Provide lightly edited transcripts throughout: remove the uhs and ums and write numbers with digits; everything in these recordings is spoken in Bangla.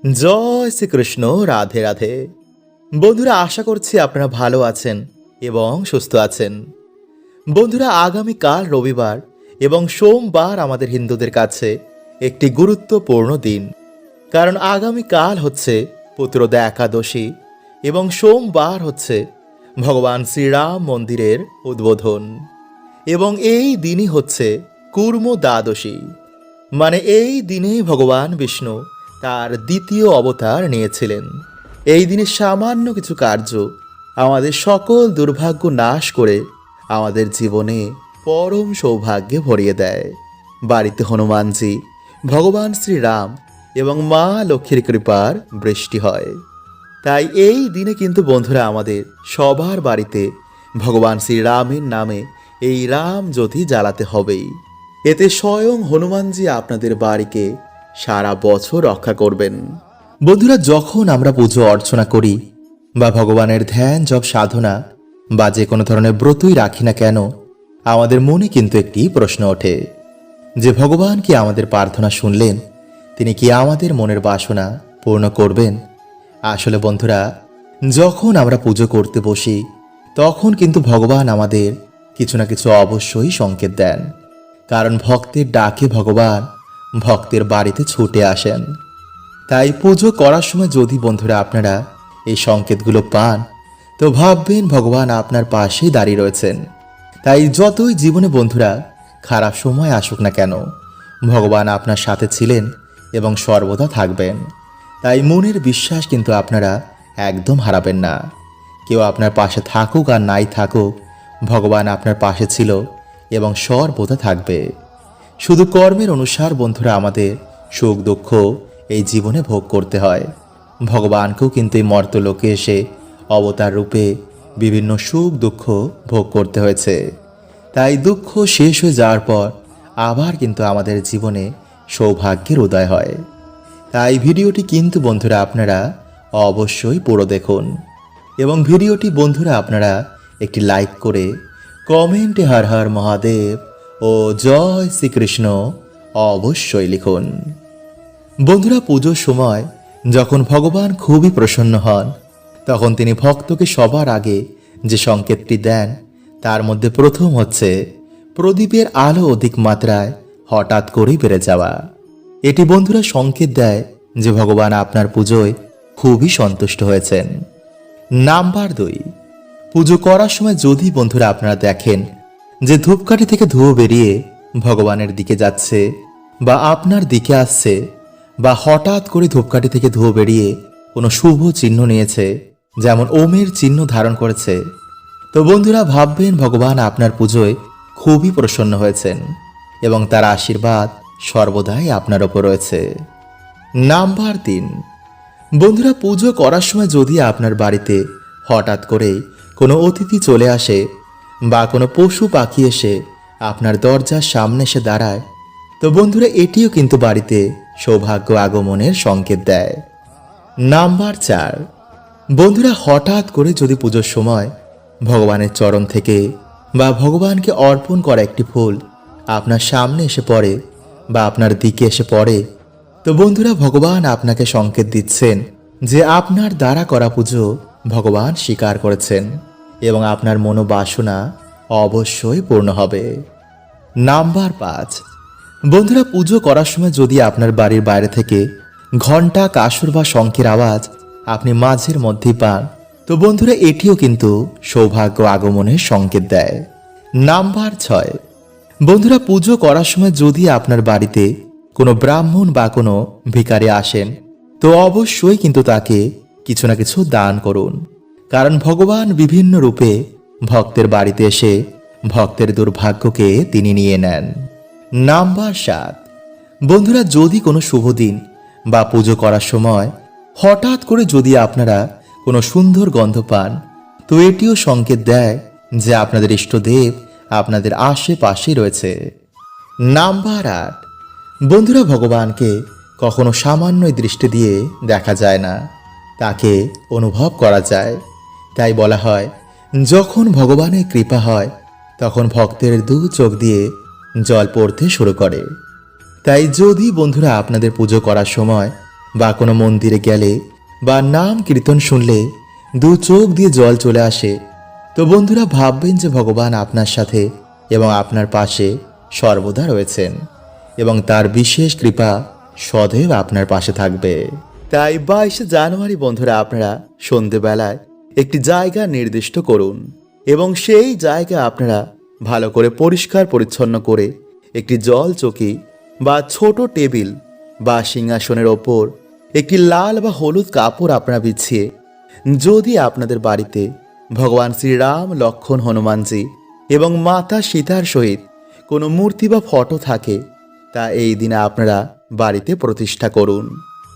জয় শ্রীকৃষ্ণ। রাধে রাধে। বন্ধুরা, আশা করছি আপনারা ভালো আছেন এবং সুস্থ আছেন। বন্ধুরা, আগামীকাল রবিবার এবং সোমবার আমাদের হিন্দুদের কাছে একটি গুরুত্বপূর্ণ দিন। কারণ আগামীকাল হচ্ছে পুত্রদা একাদশী এবং সোমবার হচ্ছে ভগবান শ্রীরাম মন্দিরের উদ্বোধন। এবং এই দিনই হচ্ছে কুর্ম দ্বাদশী, মানে এই দিনেই ভগবান বিষ্ণু তার দ্বিতীয় অবতার নিয়েছিলেন। এই দিনে সামান্য কিছু কার্য আমাদের সকল দুর্ভাগ্য নাশ করে আমাদের জীবনে পরম সৌভাগ্যে ভরিয়ে দেয়। বাড়িতে হনুমানজি, ভগবান শ্রীরাম এবং মা লক্ষ্মীর কৃপার বৃষ্টি হয়। তাই এই দিনে কিন্তু বন্ধুরা আমাদের সবার বাড়িতে ভগবান শ্রীরামের নামে এই রাম জ্যোতি জ্বালাতে হবেই। এতে স্বয়ং হনুমানজি আপনাদের বাড়িকে সারা বছর রক্ষা করবেন। বন্ধুরা, যখন আমরা পুজো অর্চনা করি বা ভগবানের ধ্যান জপ সাধনা বা যে কোনো ধরনের ব্রতই রাখি না কেন, আমাদের মনে কিন্তু একটি প্রশ্ন ওঠে যে ভগবান কি আমাদের প্রার্থনা শুনলেন? তিনি কি আমাদের মনের বাসনা পূর্ণ করবেন? আসলে বন্ধুরা, যখন আমরা পুজো করতে বসি তখন কিন্তু ভগবান আমাদের কিছু না কিছু অবশ্যই সংকেত দেন। কারণ ভক্তের ডাকে ভগবান ভক্তের বাড়িতে ছুটে আসেন। তাই পুজো করার সময় যদি বন্ধুরা আপনারা এই সংকেতগুলো পান, তো ভাববেন ভগবান আপনার পাশেই দাঁড়িয়ে রয়েছেন। তাই যতই জীবনে বন্ধুরা খারাপ সময় আসুক না কেন, ভগবান আপনার সাথে ছিলেন এবং সর্বদা থাকবেন। তাই মনের বিশ্বাস কিন্তু আপনারা একদম হারাবেন না। কেউ আপনার পাশে থাকুক আর নাই থাকুক, ভগবান আপনার পাশে ছিল এবং সর্বদা থাকবে। শুধু কর্মের অনুসার বন্ধুরা আমাদের সুখ দুঃখ এই জীবনে ভোগ করতে হয়। ভগবানকেও কিন্তু এই মর্তলোকে এসে অবতার রূপে বিভিন্ন সুখ দুঃখ ভোগ করতে হয়েছে। তাই দুঃখ শেষ হয়ে যাওয়ার পর আবার কিন্তু আমাদের জীবনে সৌভাগ্যের উদয় হয়। তাই ভিডিওটি কিন্তু বন্ধুরা আপনারা অবশ্যই পুরো দেখুন এবং ভিডিওটি বন্ধুরা আপনারা একটি লাইক করে কমেন্টে হর হর মহাদেব ও জয় শ্রীকৃষ্ণ অবশ্যই লিখুন। বন্ধুরা, পুজোর সময় যখন ভগবান খুবই প্রসন্ন হন, তখন তিনি ভক্তকে সবার আগে যে সংকেতটি দেন তার মধ্যে প্রথম হচ্ছে প্রদীপের আলো অধিক মাত্রায় হঠাৎ করেই বেড়ে যাওয়া। এটি বন্ধুরা সংকেত দেয় যে ভগবান আপনার পুজোয় খুবই সন্তুষ্ট হয়েছেন। নাম্বার 2, পুজো করার সময় যদি বন্ধুরা আপনারা দেখেন যে ধূপকাঠি থেকে ধুয়ো বেরিয়ে ভগবানের দিকে যাচ্ছে বা আপনার দিকে আসছে, বা হঠাৎ করে ধূপকাঠি থেকে ধুয়ো বেরিয়ে কোনো শুভ চিহ্ন নিয়েছে, যেমন ওমের চিহ্ন ধারণ করেছে, তো বন্ধুরা ভাববেন ভগবান আপনার পুজোয় খুবই প্রসন্ন হয়েছেন এবং তার আশীর্বাদ সর্বদাই আপনার ওপর রয়েছে। নাম্বার 3, বন্ধুরা পুজো করার সময় যদি আপনার বাড়িতে হঠাৎ করে কোনো অতিথি চলে আসে বা কোনো পশু পাখি এসে আপনার দরজার সামনে এসে দাঁড়ায়, তো বন্ধুরা এটিও কিন্তু বাড়িতে সৌভাগ্য আগমনের সংকেত দেয়। নাম্বার 4, বন্ধুরা হঠাৎ করে যদি পুজোর সময় ভগবানের চরণ থেকে বা ভগবানকে অর্পণ করা একটি ফুল আপনার সামনে এসে পড়ে বা আপনার দিকে এসে পড়ে, তো বন্ধুরা ভগবান আপনাকে সংকেত দিচ্ছেন যে আপনার দ্বারা করা পুজো ভগবান স্বীকার করেছেন এবং আপনার মনোবাসনা অবশ্যই পূর্ণ হবে। নাম্বার 5, বন্ধুরা পুজো করার সময় যদি আপনার বাড়ির বাইরে থেকে ঘণ্টা, কাসর বা শঙ্খের আওয়াজ আপনি মাঝের মধ্যেই পান, তো বন্ধুরা এটিও কিন্তু সৌভাগ্য আগমনের সংকেত দেয়। নাম্বার 6, বন্ধুরা পুজো করার সময় যদি আপনার বাড়িতে কোনো ব্রাহ্মণ বা কোনো ভিখারি আসেন, তো অবশ্যই কিন্তু তাকে কিছু না কিছু দান করুন। কারণ ভগবান বিভিন্ন রূপে ভক্তের বাড়িতে এসে ভক্তের দুর্ভাগ্যকে তিনি নিয়ে নেন। নাম্বার 7, বন্ধুরা যদি কোনো শুভ দিন বা পুজো করার সময় হঠাৎ করে যদি আপনারা কোনো সুন্দর গন্ধ পান, তো এটিও সংকেত দেয় যে আপনাদের ইষ্টদেব আপনাদের আশেপাশে রয়েছে। নাম্বার 8, বন্ধুরা ভগবানকে কখনো সামান্য দৃষ্টি দিয়ে দেখা যায় না, তাকে অনুভব করা যায়। তাই বলা হয় যখন ভগবানের কৃপা হয় তখন ভক্তের দু চোখ দিয়ে জল পড়তে শুরু করে। তাই যদি বন্ধুরা আপনাদের পুজো করার সময় বা কোনো মন্দিরে গেলে বা নাম কীর্তন শুনলে দু চোখ দিয়ে জল চলে আসে, তো বন্ধুরা ভাববেন যে ভগবান আপনার সাথে এবং আপনার পাশে সর্বদা রয়েছেন এবং তার বিশেষ কৃপা সদৈব আপনার পাশে থাকবে। তাই 22 জানুয়ারি বন্ধুরা আপনারা সন্ধেবেলায় একটি জায়গা নির্দিষ্ট করুন এবং সেই জায়গা আপনারা ভালো করে পরিষ্কার পরিচ্ছন্ন করে একটি জল চৌকি বা ছোট টেবিল বা সিংহাসনের ওপর একটি লাল বা হলুদ কাপড় আপনারা বিছিয়ে, যদি আপনাদের বাড়িতে ভগবান শ্রীরাম, লক্ষ্মণ, হনুমানজি এবং মাতা সীতার সহিত কোনো মূর্তি বা ফটো থাকে, তা এই দিনে আপনারা বাড়িতে প্রতিষ্ঠা করুন।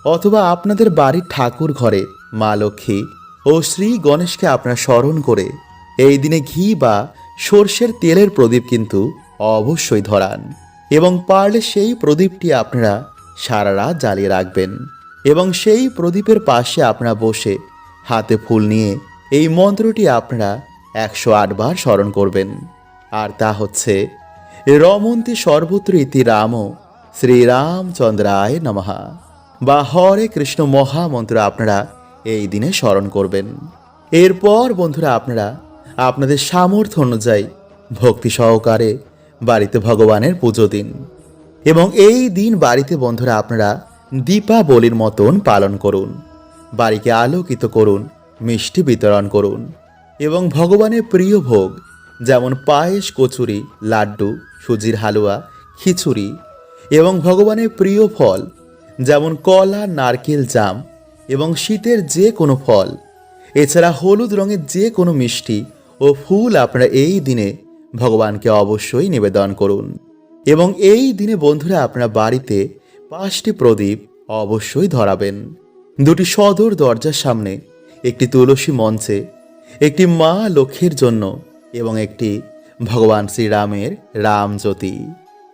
অথবা আপনাদের বাড়ির ঠাকুর ঘরে মা লক্ষ্মী ও শ্রী গণেশকে আপনারা স্মরণ করে এই দিনে ঘি বা সর্ষের তেলের প্রদীপ কিন্তু অবশ্যই ধরান এবং পারলে সেই প্রদীপটি আপনারা সারা রাত জ্বালিয়ে রাখবেন এবং সেই প্রদীপের পাশে আপনারা বসে হাতে ফুল নিয়ে এই মন্ত্রটি আপনারা 108 বার স্মরণ করবেন। আর তা হচ্ছে, রমন্তি সর্বত্র ইতি রাম শ্রীরামচন্দ্রায় নমঃ বা হরে কৃষ্ণ মহামন্ত্র আপনারা এই দিনে স্মরণ করবেন। এরপর বন্ধুরা আপনারা আপনাদের সামর্থ্য অনুযায়ী ভক্তি সহকারে বাড়িতে ভগবানের পুজো দিন এবং এই দিন বাড়িতে বন্ধুরা আপনারা দীপাবলির মতন পালন করুন, বাড়িকে আলোকিত করুন, মিষ্টি বিতরণ করুন এবং ভগবানের প্রিয় ভোগ যেমন পায়েস, কচুরি, লাড্ডু, সুজির হালুয়া, খিচুড়ি এবং ভগবানের প্রিয় ফল যেমন কলা, নারকেল, জাম এবং শীতের যে কোনো ফল, এছাড়া হলুদ রঙের যে কোনো মিষ্টি ও ফুল আপনারা এই দিনে ভগবানকে অবশ্যই নিবেদন করুন এবং এই দিনে বন্ধুরা আপনারা বাড়িতে 5টি প্রদীপ অবশ্যই ধরাবেন। 2টি সদর দরজার সামনে, একটি তুলসী মঞ্চে, একটি মা লক্ষ্মীর জন্য এবং একটি ভগবান শ্রীরামের রামজ্যোতি।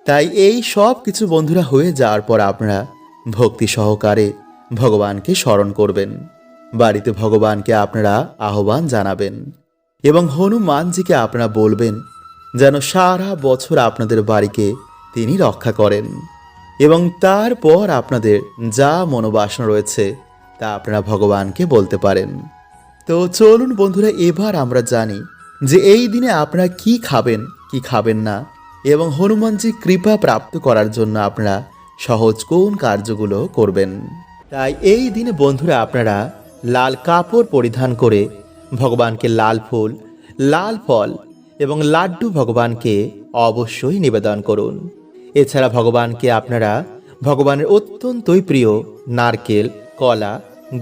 তাই এই সব কিছু বন্ধুরা হয়ে যাওয়ার পর আপনারা ভক্তি সহকারে ভগবানকে স্মরণ করবেন, বাড়িতে ভগবানকে আপনারা আহ্বান জানাবেন এবং হনুমানজিকে আপনারা বলবেন যেন সারা বছর আপনাদের বাড়িকে তিনি রক্ষা করেন এবং তারপর আপনাদের যা মনোবাসনা রয়েছে তা আপনারা ভগবানকে বলতে পারেন। তো চলুন বন্ধুরা এবার আমরা জানি যে এই দিনে আপনারা কি খাবেন, কি খাবেন না এবং হনুমানজি কৃপা প্রাপ্ত করার জন্য আপনারা সহজ কোন কার্যগুলো করবেন। তাই এই দিনে বন্ধুরা আপনারা লাল কাপড় পরিধান করে ভগবানকে লাল ফুল, লাল ফল এবং লাড্ডু ভগবানকে অবশ্যই নিবেদন করুন। এছাড়া ভগবানকে আপনারা ভগবানের অত্যন্তই প্রিয় নারকেল, কলা,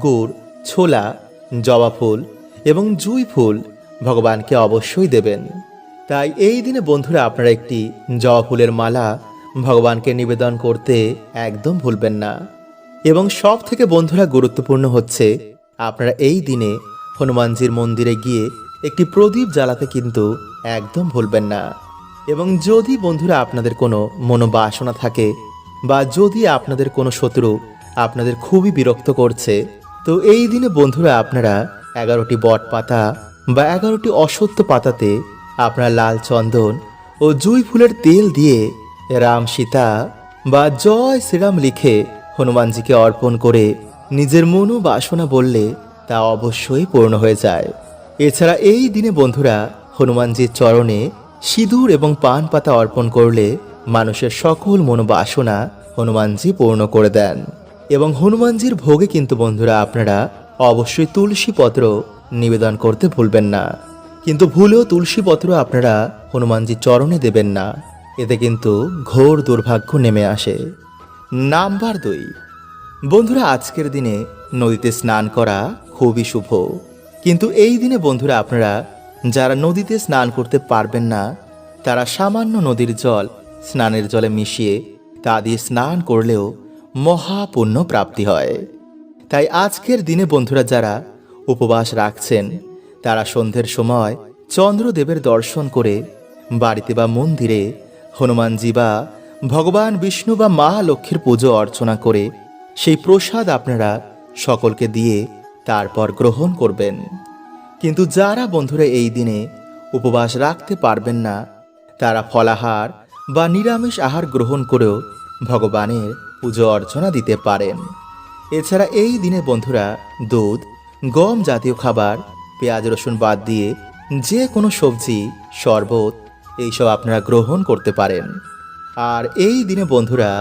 গুড়, ছোলা, জবা ফুল এবং জুঁই ফুল ভগবানকে অবশ্যই দেবেন। তাই এই দিনে বন্ধুরা আপনারা একটি জবা ফুলের মালা ভগবানকে নিবেদন করতে একদম ভুলবেন না এবং সব থেকে বন্ধুরা গুরুত্বপূর্ণ হচ্ছে আপনারা এই দিনে হনুমানজির মন্দিরে গিয়ে একটি প্রদীপ জ্বালাতে কিন্তু একদম ভুলবেন না এবং যদি বন্ধুরা আপনাদের কোনো মনোবাসনা থাকে বা যদি আপনাদের কোনো শত্রু আপনাদের খুবই বিরক্ত করছে, তো এই দিনে বন্ধুরা আপনারা 11টি বট পাতা বা 11টি অশ্বত্থ পাতাতে আপনারা লাল চন্দন ও জুঁই ফুলের তেল দিয়ে রাম সীতা বা জয় শ্রীরাম লিখে হনুমানজিকে অর্পণ করে নিজের মনোবাসনা বললে তা অবশ্যই পূর্ণ হয়ে যায়। এছাড়া এই দিনে বন্ধুরা হনুমানজির চরণে সিঁদুর এবং পান পাতা অর্পণ করলে মানুষের সকল মনোবাসনা হনুমানজি পূর্ণ করে দেন এবং হনুমানজির ভোগে কিন্তু বন্ধুরা আপনারা অবশ্যই তুলসী পত্র নিবেদন করতে ভুলবেন না, কিন্তু ভুলেও তুলসী পত্র আপনারা হনুমানজির চরণে দেবেন না, এতে কিন্তু ঘোর দুর্ভাগ্য নেমে আসে। নাম্বার 2, বন্ধুরা আজকের দিনে নদীতে স্নান করা খুবই শুভ, কিন্তু এই দিনে বন্ধুরা আপনারা যারা নদীতে স্নান করতে পারবেন না তারা সামান্য নদীর জল স্নানের জলে মিশিয়ে তা দিয়ে স্নান করলেও মহাপুণ্য প্রাপ্তি হয়। তাই আজকের দিনে বন্ধুরা যারা উপবাস রাখছেন তারা সন্ধ্যের সময় চন্দ্রদেবের দর্শন করে বাড়িতে বা মন্দিরে হনুমানজি বা ভগবান বিষ্ণু বা মা লক্ষ্মীর পুজো অর্চনা করে সেই প্রসাদ আপনারা সকলকে দিয়ে তারপর গ্রহণ করবেন। কিন্তু যারা বন্ধুরা এই দিনে উপবাস রাখতে পারবেন না তারা ফলাহার বা নিরামিষ আহার গ্রহণ করেও ভগবানের পুজো অর্চনা দিতে পারেন। এছাড়া এই দিনে বন্ধুরা দুধ, গম জাতীয় খাবার, পেঁয়াজ রসুন বাদ দিয়ে যে কোনো সবজি, শরবত এইসব আপনারা গ্রহণ করতে পারেন। আর এই দিনে বন্ধুরা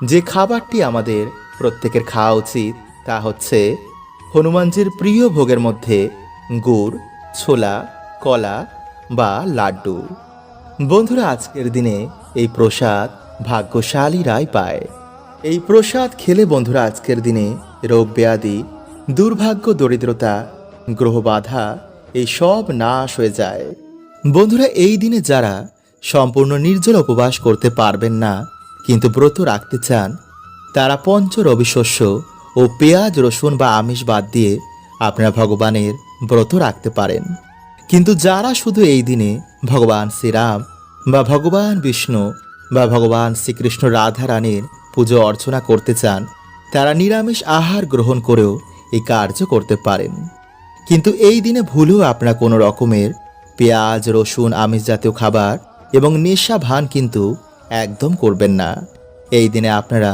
যে খাবারটি আমাদের প্রত্যেকের খাওয়া উচিত তা হচ্ছে হনুমানজির প্রিয় ভোগের মধ্যে গুড়, ছোলা, কলা বা লাড্ডু। বন্ধুরা আজকের দিনে এই প্রসাদ ভাগ্যশালীরাই পায়। এই প্রসাদ খেলে বন্ধুরা আজকের দিনে রোগ ব্যাধি, দুর্ভাগ্য, দরিদ্রতা, গ্রহ বাধা এই সব নাশ হয়ে যায়। বন্ধুরা এই দিনে যারা সম্পূর্ণ নির্জল উপবাস করতে পারবেন না কিন্তু ব্রত রাখতে চান, তারা পঞ্চ রবিশস্য ও পেঁয়াজ রসুন বা আমিষ বাদ দিয়ে আপনারা ভগবানের ব্রত রাখতে পারেন। কিন্তু যারা শুধু এই দিনে ভগবান শ্রীরাম বা ভগবান বিষ্ণু বা ভগবান শ্রীকৃষ্ণ রাধা রানীর পুজো অর্চনা করতে চান, তারা নিরামিষ আহার গ্রহণ করেও এই কার্য করতে পারেন। কিন্তু এই দিনে ভুলেও আপনারা কোনো রকমের পেঁয়াজ রসুন আমিষ জাতীয় খাবার এবং নেশা ভান কিন্তু একদম করবেন না। এই দিনে আপনারা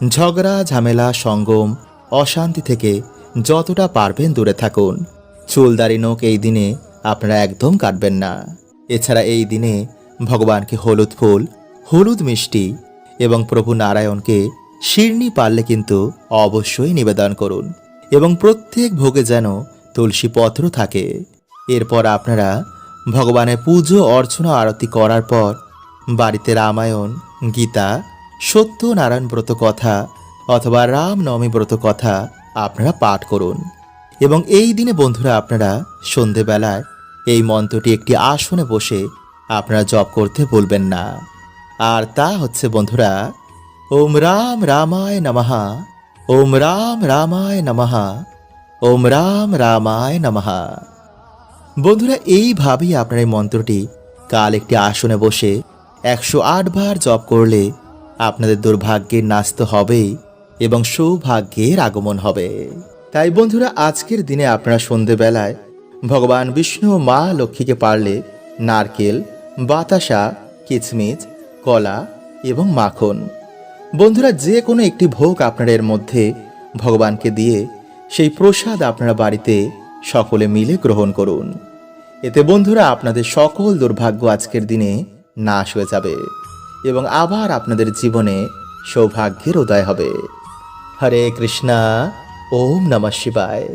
ঝগড়া ঝামেলা সঙ্গম অশান্তি থেকে যতটা পারবেন দূরে থাকুন। চুলদারি নখ এই দিনে আপনারা একদম কাটবেন না। এছাড়া এই দিনে ভগবানকে হলুদ ফুল, হলুদ মিষ্টি এবং প্রভু নারায়ণকে শিরনি পারলে কিন্তু অবশ্যই নিবেদন করুন এবং প্রত্যেক ভোগে যেন তুলসী পত্র থাকে। এরপর আপনারা ভগবানের পুজো অর্চনা আরতি করার পর বাড়িতে রামায়ণ, গীতা, সত্যনারায়ণ ব্রত কথা অথবা রামনবমী ব্রত কথা আপনারা পাঠ করুন। এবং এই দিনে বন্ধুরা আপনারা সন্ধেবেলায় এই মন্ত্রটি একটি আসনে বসে আপনারা জপ করতে ভুলবেন না। আর তা হচ্ছে বন্ধুরা ওম রাম রামায় নমঃ, ওম রাম রামায় নমঃ, ওম রাম রামায় নমঃ। বন্ধুরা এইভাবেই আপনার এই মন্ত্রটি কাল একটি আসনে বসে 108 বার জপ করলে আপনাদের দুর্ভাগ্যের নাশ তো হবেই এবং সৌভাগ্যের আগমন হবে। তাই বন্ধুরা আজকের দিনে আপনারা সন্ধেবেলায় ভগবান বিষ্ণু ও মা লক্ষ্মীকে পারলে নারকেল, বাতাসা, কিচমিচ, কলা এবং মাখন বন্ধুরা যে কোনো একটি ভোগ আপনারা এর মধ্যে ভগবানকে দিয়ে সেই প্রসাদ আপনারা বাড়িতে সকলে মিলে গ্রহণ করুন। এতে বন্ধুরা আপনাদের সকল দুর্ভাগ্য আজকের দিনে নাশ হয়ে যাবে এবং আবার আপনাদের জীবনে সৌভাগ্যের উদয় হবে। হরে কৃষ্ণা, ওম নমঃ শিবায়।